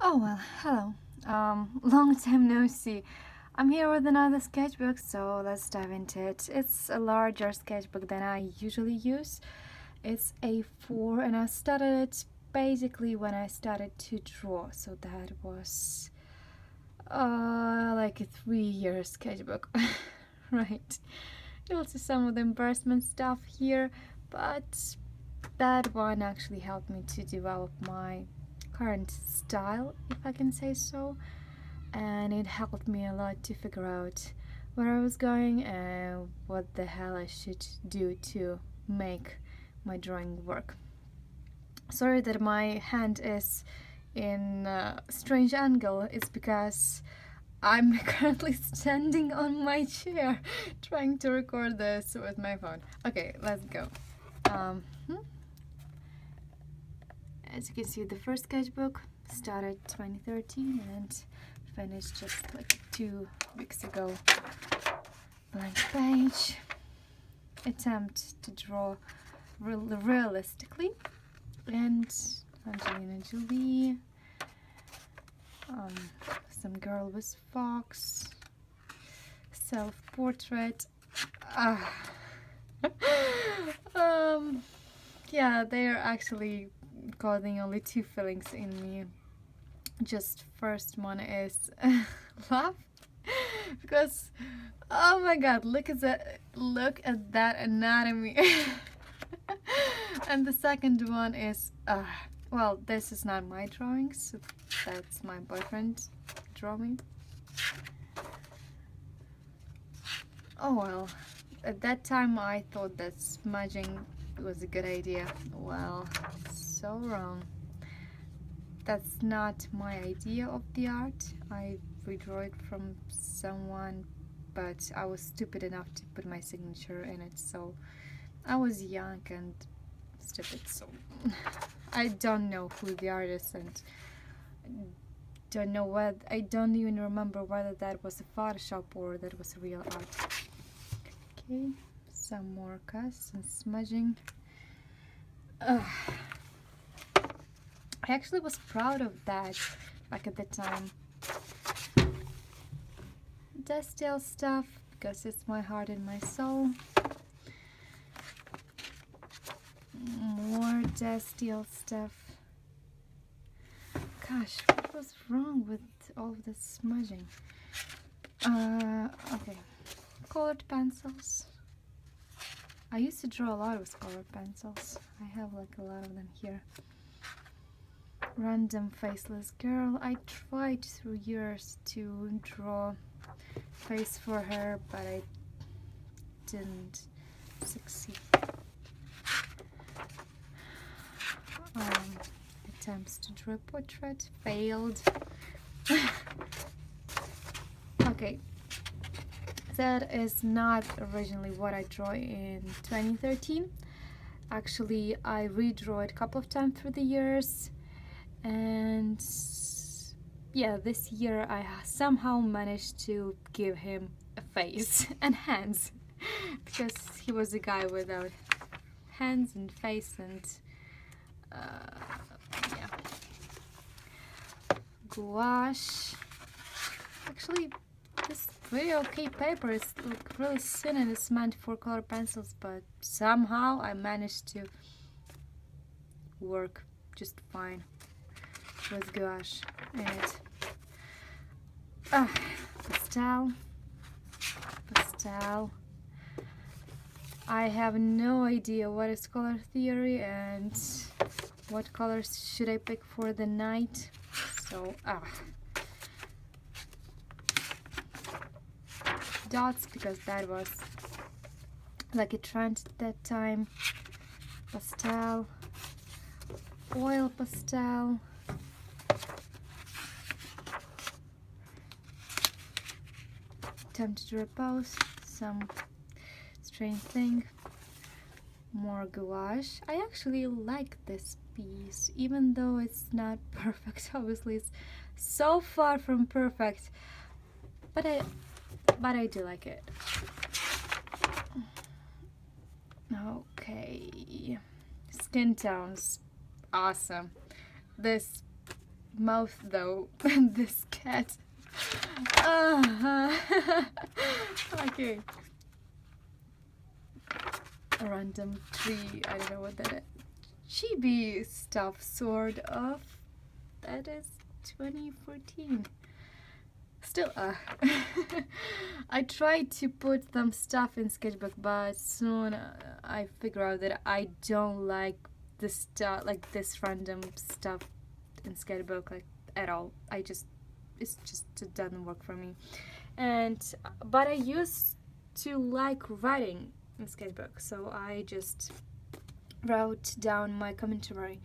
Oh well, hello. Long time no see. I'm here with another sketchbook, so let's dive into it. It's a larger sketchbook than I usually use. It's A4, and I started it basically when I started to draw, so that was like a 3 year sketchbook, right? You'll see some of the embarrassment stuff here, but that one actually helped me to develop my current style, if I can say so, and it helped me a lot to figure out where I was going and what the hell I should do to make my drawing work. Sorry that my hand is in a strange angle. It's because I'm currently standing on my chair trying to record this with my phone. Okay, let's go. Um, As you can see, the first sketchbook started 2013 and finished just like 2 weeks ago. Blank page. Attempt to draw realistically. And Angelina Jolie. Some girl with fox. Self-portrait. Yeah, they are actually causing only two feelings in me. Just first one is laugh because oh my god, look at that anatomy. And the second one is well, this is not my drawings, that's my boyfriend drawing. Oh well, at that time I thought that smudging was a good idea. Well, so wrong. That's not my idea of the art. I redraw it from someone, but I was stupid enough to put my signature in it, so I was young and stupid, so I don't know who the artist and I don't even remember whether that was a Photoshop or that was real art. Okay, some more casts and smudging. Ugh. I actually was proud of that back at the time. Detail stuff, because it's my heart and my soul. More detail stuff. Gosh, what was wrong with all of this smudging? Okay. Colored pencils. I used to draw a lot with colored pencils. I have like a lot of them here. Random faceless girl. I tried through years to draw face for her, but I didn't succeed. Attempts to draw a portrait failed. Okay, that is not originally what I drew in 2013. Actually, I redraw it a couple of times through the years, and yeah, this year I somehow managed to give him a face and hands because he was a guy without hands and face and yeah. Gouache. Actually, this pretty okay paper is like really thin and it's meant for color pencils, but somehow I managed to work just fine with gouache in it. Pastel. I have no idea what is color theory and what colors should I pick for the night. So dots, because that was like a trend at that time. Pastel, oil pastel, attempt to repose, some strange thing, more gouache. I actually like this piece, even though it's not perfect. Obviously, it's so far from perfect, but I do like it. Okay, skin tones, awesome. This mouth though. This cat. Uh, okay. A random tree. I don't know what that is. Chibi stuff, sort of. That is 2014. Still, I tried to put some stuff in Sketchbook, but soon I figure out that I don't like this stuff, like this random stuff in Sketchbook, like at all. It doesn't work for me. But I used to like writing in Sketchbook, so I just wrote down my commentary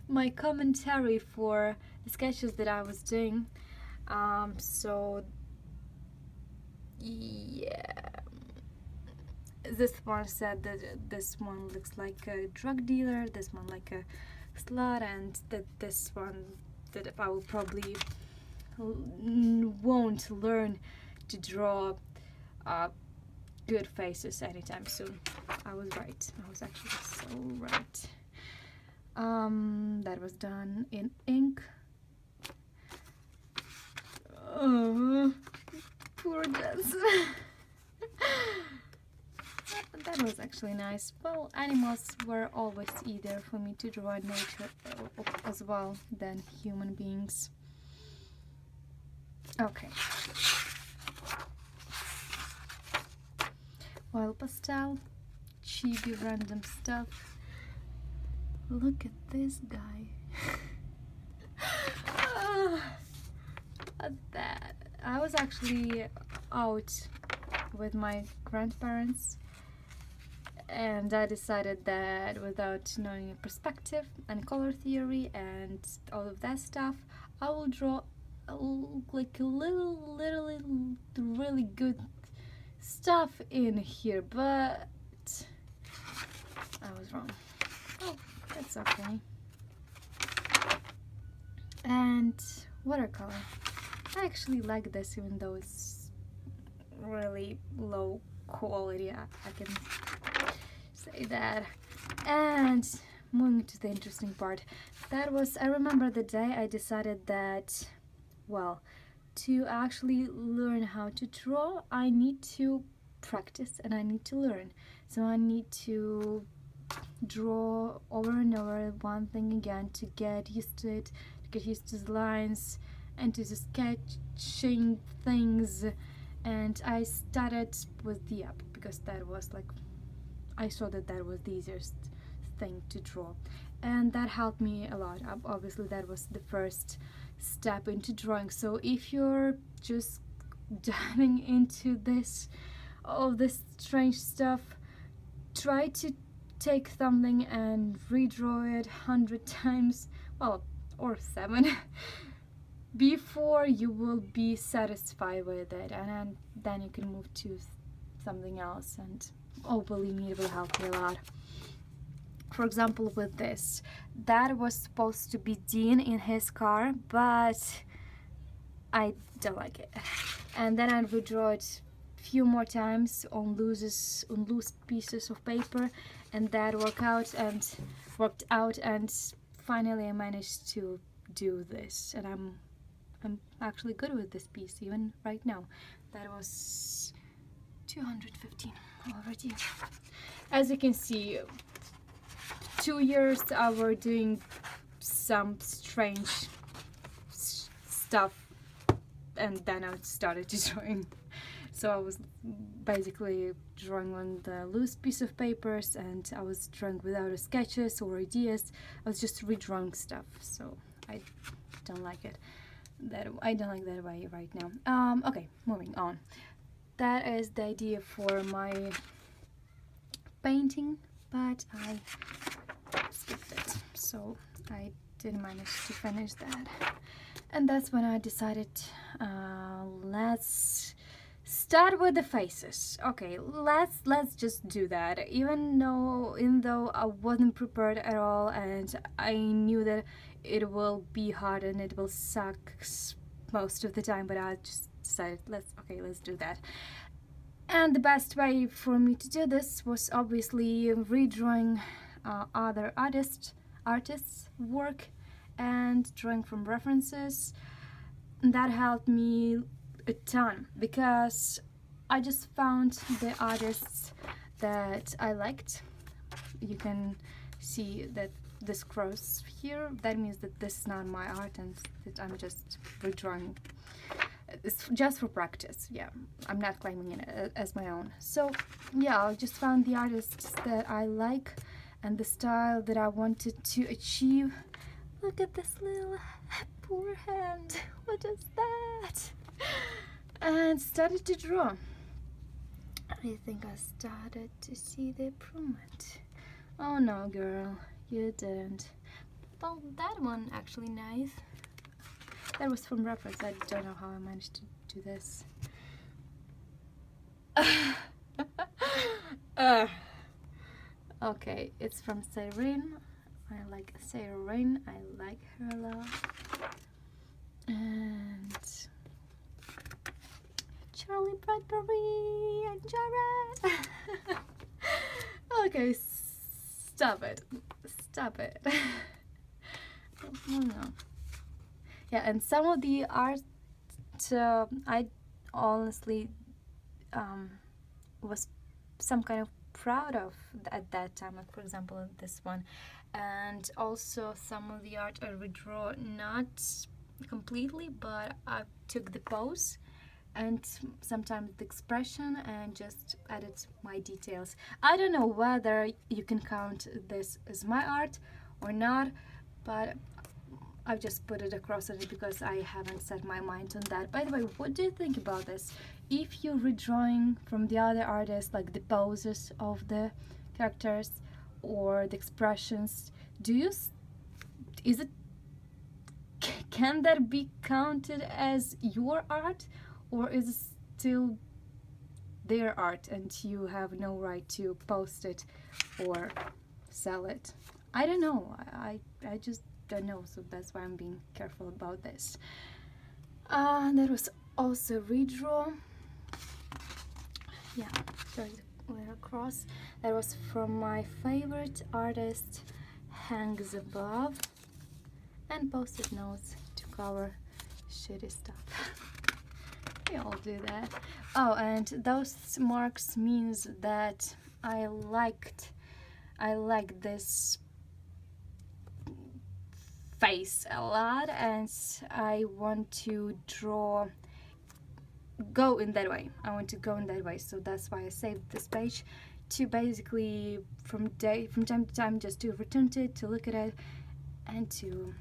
my commentary for the sketches that I was doing. So yeah, this one said that this one looks like a drug dealer, this one like a slut, and that this one that I will probably won't learn to draw good faces anytime soon. I was right. I was actually so right. That was done in ink. Oh, poor Jess. That was actually nice. Well, animals were always easier for me to draw in nature as well than human beings. Okay. Oil pastel, chibi random stuff. Look at this guy. That I was actually out with my grandparents, and I decided that without knowing perspective and color theory and all of that stuff, I will draw like a little really good stuff in here, but I was wrong. Oh, that's okay. And watercolor. I actually like this, even though it's really low quality. I can say that. And moving to the interesting part, that was, I remember the day I decided that, well, to actually learn how to draw, I need to practice and I need to learn. So I need to draw over and over one thing again to get used to it, to get used to the lines and to the sketching things. And I started with the app because that was like, I saw that was the easiest thing to draw, and that helped me a lot. Obviously that was the first step into drawing. So if you're just diving into all this strange stuff, try to take something and redraw it 100 times, well, or 7 before you will be satisfied with it, and then you can move to something else. And oh, believe me, it will help you a lot. For example, with this, that was supposed to be Dean in his car, but I don't like it. And then I redraw it a few more times on loose pieces of paper, and that worked out, and finally I managed to do this, and I'm actually good with this piece even right now. That was 215 already. As you can see, 2 years I were doing some strange stuff, and then I started drawing. So I was basically drawing on the loose piece of papers, and I was drawing without sketches or ideas. I was just redrawing stuff, so I don't like it. I don't like that way right now. Okay, moving on. That is the idea for my painting, but I skipped it, so I didn't manage to finish that. And that's when I decided, let's start with the faces. Okay, let's just do that. Even though I wasn't prepared at all, and I knew that it will be hard and it will suck most of the time, but I just decided let's do that. And the best way for me to do this was obviously redrawing other artists artists' work and drawing from references. That helped me a ton because I just found the artists that I liked. You can see that this cross here, that means that this is not my art and that I'm just redrawing. It's just for practice, yeah. I'm not claiming it as my own. So yeah, I just found the artists that I like and the style that I wanted to achieve. Look at this little poor hand. What is that? And started to draw. I think I started to see the improvement. Oh no, girl, you didn't. Well, that one actually nice. That was from reference. I don't know how I managed to do this. Okay, it's from Cyrene. I like Cyrene. I like her a lot. And Charlie Bradbury and Jared. Okay, stop it. Stop it. Oh no. Yeah, and some of the art I honestly was some kind of proud of at that time, like for example this one, and also some of the art I redraw not completely, but I took the pose and sometimes the expression and just added my details. I don't know whether you can count this as my art or not, but I've just put it across it because I haven't set my mind on that. By the way, what do you think about this? If you're redrawing from the other artists, like the poses of the characters or the expressions, is it, can that be counted as your art, or is it still their art and you have no right to post it or sell it? I don't know. I just don't know, so that's why I'm being careful about this. That was also redraw. Yeah, there's a little cross. That was from my favorite artist, Hangs Above, and post-it notes to cover shitty stuff. We all do that. Oh, and those marks means that I like this face a lot and I want to go in that way. I want to go in that way, so that's why I saved this page to basically from time to time just to return to it, to look at it, and to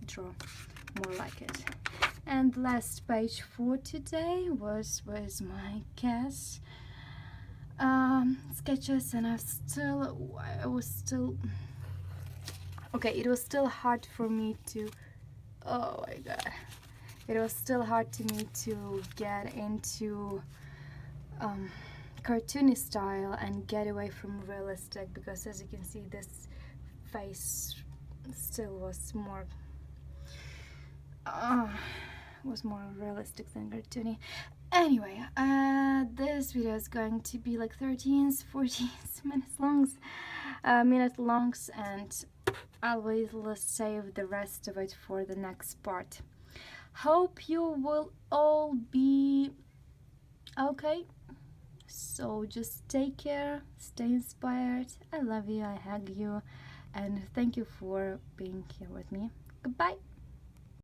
draw more like it. And the last page for today was my guess sketches, and it was still hard for me to, oh my god, it was still hard to me to get into cartoony style and get away from realistic, because as you can see this face still was more realistic than cartoony. Anyway, this video is going to be like 13 14 minutes long, and I will save the rest of it for the next part. Hope you will all be okay. So just take care, stay inspired. I love you, I hug you, and thank you for being here with me. Goodbye.